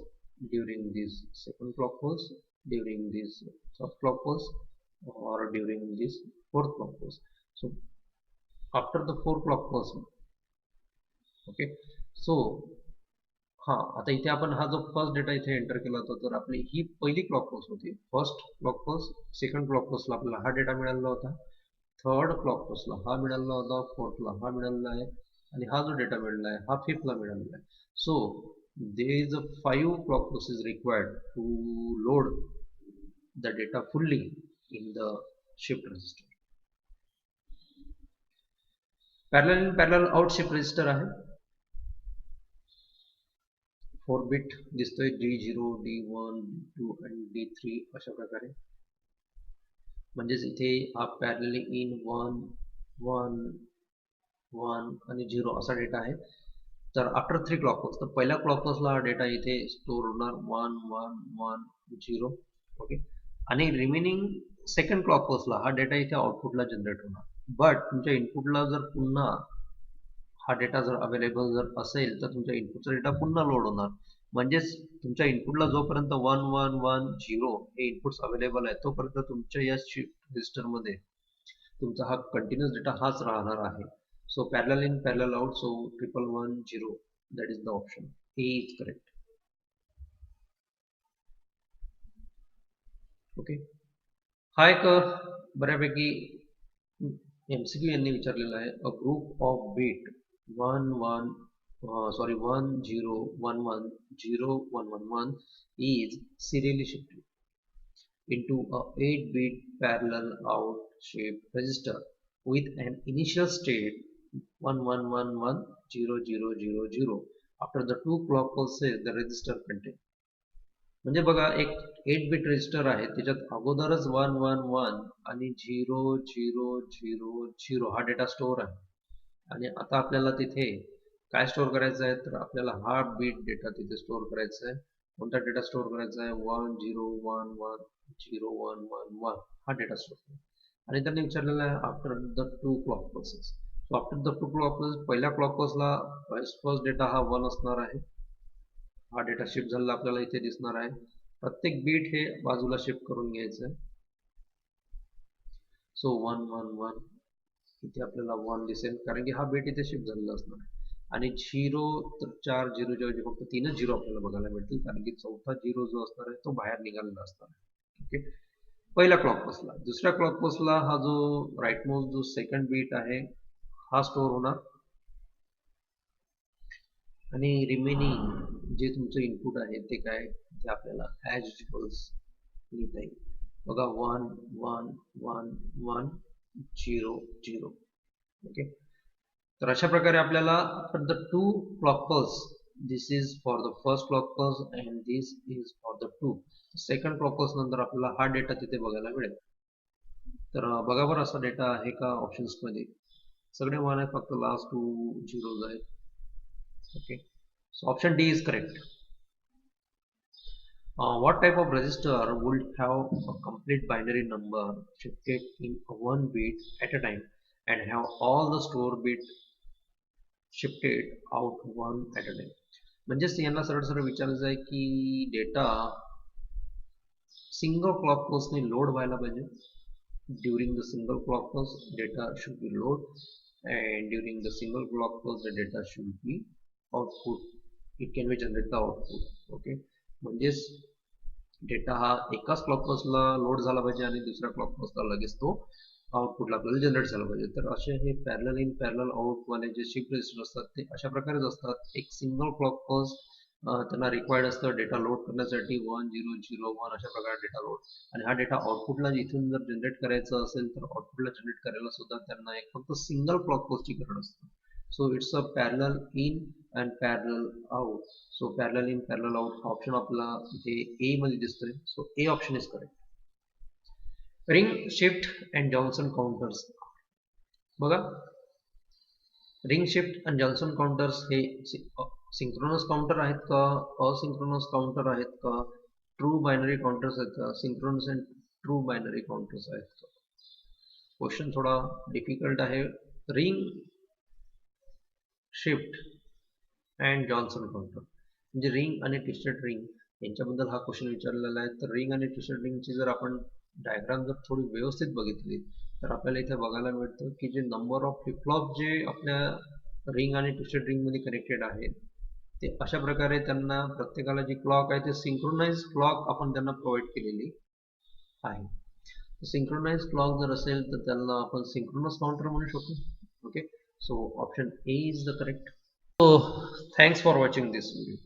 during this second clock pulse, during this third clock pulse, or during this fourth clock pulse. So after the 4 clock pulse, okay, so हा आता इथे आपण हा जो फर्स्ट डेटा इथे एंटर केला होता, तर आपली ही पहिली क्लॉक पल्स होती. First clock pulse, second clock पल्सला आपल्याला हा डेटा मिळालेला होता, थर्ड क्लॉक पल्सला हा मिळालेला होता, फोर्थला हा मिळालेला आहे, आणि हा जो डेटा मिळालेला आहे हा फिफ्थला मिळालेला आहे. So there is a 5 clock pulses required to load the data fully in the shift register. Parallel in parallel out shift register आहे. 4 बिट दिसतोय D0 D1 D2 आणि D3 अशा प्रकारे. म्हणजेच इथे हा पॅरलली इन 1 1 1 आणि 0 असा डेटा आहे. तर आफ्टर 3 क्लॉक पल्स, तर पहिल्या क्लॉक पल्सला हा डेटा इथे स्टोर होणार 1 1 1 0. ओके. आणि रिमेनिंग सेकंड क्लॉक पल्सला हा डेटा इथे आउटपुटला जनरेट होणार. बट तुमच्या इनपुटला जर पुन्हा हा डेटा जर अवेलेबल जर असेल तर तुमच्या इनपुटचा डेटा पुन्हा लोड होणार. म्हणजेच तुमच्या इनपुटला जोपर्यंत 1 1 1 0 हे इनपुट्स अवेलेबल आहे तोपर्यंत तुमच्या या शिफ्ट रजिस्टरमध्ये तुमचा हा कंटिन्युअस डेटा हाच राहणार आहे. So parallel in, parallel out, so 1110, that is the option. A is correct. Okay. हा एक बऱ्यापैकी MCQ यांनी विचारलेला आहे. A group of bit 1 1 1 0 1 1 0 1 1 1 is serially shifted into a 8-bit parallel out shift register with an initial state 1 1 1 1 0 0 0 0. After the 2 clock pulses the register contain. म्हणजे बघा एक 8 बिट रजिस्टर आहे त्याच्यात अगोदरच 1 1 1 आणि 0 0 0 0 हा डेटा स्टोअर आहे. आणि आता आपल्याला तिथे काय स्टोअर करायचं आहे, तर आपल्याला हा बिट डेटा तिथे स्टोअर करायचा आहे. कोणता डेटा स्टोअर करायचा आहे, 1 0 1 1 0 1 1 1 हा डेटा स्टोअर. आणि त्यांनी विचारलेलं आहे after the 2 clock pulses. So after the 2 clock pulse, पहिल्या क्लॉक पल्सला फर्स्ट डेटा हा 1 असणार आहे. हा डेटा शिफ्ट झालेला आपल्याला इथे दिसणार आहे. प्रत्येक बीट हे बाजूला शिफ्ट करून घ्यायचं आहे. सो 1 1 1 इथे आपल्याला 1 दिसेल कारण की हा बीट इथे शिफ्ट झालेला असणार आहे. आणि 0 तर 4 0 0 फक्त 3च 0 आपल्याला बघायला मिळतील कारण की चौथा 0 जो असणार आहे तो बाहेर निघालेला असणार आहे. ओके. पहिल्या क्लॉक पल्सला. दुसऱ्या क्लॉक पल्सला हा जो राईट मोस्ट जो सेकंड बीट आहे हा स्टोअर होणार. आणि रिमेनिंग जे तुमचं इनपुट आहे ते काय, ते आपल्याला ॲज इक्वल्स लिहिता येईल. बघा 1 1 1 1 0 0. ओके. तर अशा प्रकारे आपल्याला after the 2 clock pulse, this is for the first clock pulse and this is for the 2 second clock pulse नंतर आपल्याला हा डेटा तिथे बघायला मिळेल. तर बघा बरं असा डेटा आहे का ऑप्शन्समध्ये. सगळे 1 आहे, फक्त लास्ट 2 झिरोज आहेत. Okay, so option D is correct. What type of register would have a complete binary number shifted in one bit at a time and have all the store bit shifted out one at a time? म्हणजेच यांना सरळ सरळ विचारायचं आहे की डेटा सिंगल क्लॉक पल्सने लोड व्हायला पाहिजे. During the single clock pulse data should be load and during the single clock pulse the data should be output. It can be generate the output. Okay. म्हणजेच डेटा हा एकाच क्लॉक पल्सला लोड झाला पाहिजे आणि दुसऱ्या क्लॉक पल्सला लगेच तो आउटपुटला आपल्याला जनरेट झाला पाहिजे. तर असे हे पॅरलल इन पॅरलल आउट वाले जे शिफ्ट रजिस्टर असतात ते अशा प्रकारेच असतात. एक सिंगल क्लॉक पल्स त्यांना रिक्वायर्ड असतं डेटा लोड करण्यासाठी 1 0 0 1 अशा प्रकारे डेटा लोड. आणि हा डेटा आउटपुटला इथून जर जनरेट करायचा असेल तर आउटपुटला जनरेट करायला सुद्धा त्यांना एक फक्त सिंगल क्लॉक पल्सची गरज असते. So it's a parallel in and parallel out. So parallel in parallel out option आपला इथे ए मध्ये दिसतोय. So A option is correct. Ring shift and Johnson counters. बघा ring shift and Johnson counters हे सिंक्रोनस काउंटर आहेत का, असिंक्रोनस काउंटर आहेत का, ट्रू बायनरी काउंटर्स आहेत का, synchronous and true binary counters आहेत का. क्वेश्चन थोडा डिफिकल्ट आहे. Ring shift and Johnson counter म्हणजे रिंग आणि ट्विस्टेड रिंग यांच्याबद्दल हा क्वेश्चन विचारलेला आहे. तर रिंग आणि ट्विस्टेड रिंगची जर आपण डायग्राम जर थोडी व्यवस्थित बघितली तर आपल्याला इथे बघायला मिळतं की जे नंबर ऑफ फ्लिप फ्लॉप जे आपल्या रिंग आणि ट्विस्टेड रिंग मध्ये कनेक्टेड आहेत ते अशा प्रकारे त्यांना प्रत्येकाला जी क्लॉक आहे ते सिंक्रोनाइज क्लॉक आपण त्यांना प्रोव्हाइड केलेली आहे. सिंक्रोनाइज क्लॉक जर असेल तर त्यांना आपण सिंक्रोनस काउंटर म्हणू शकतो. Okay. So option A is the correct. So thanks for watching this video.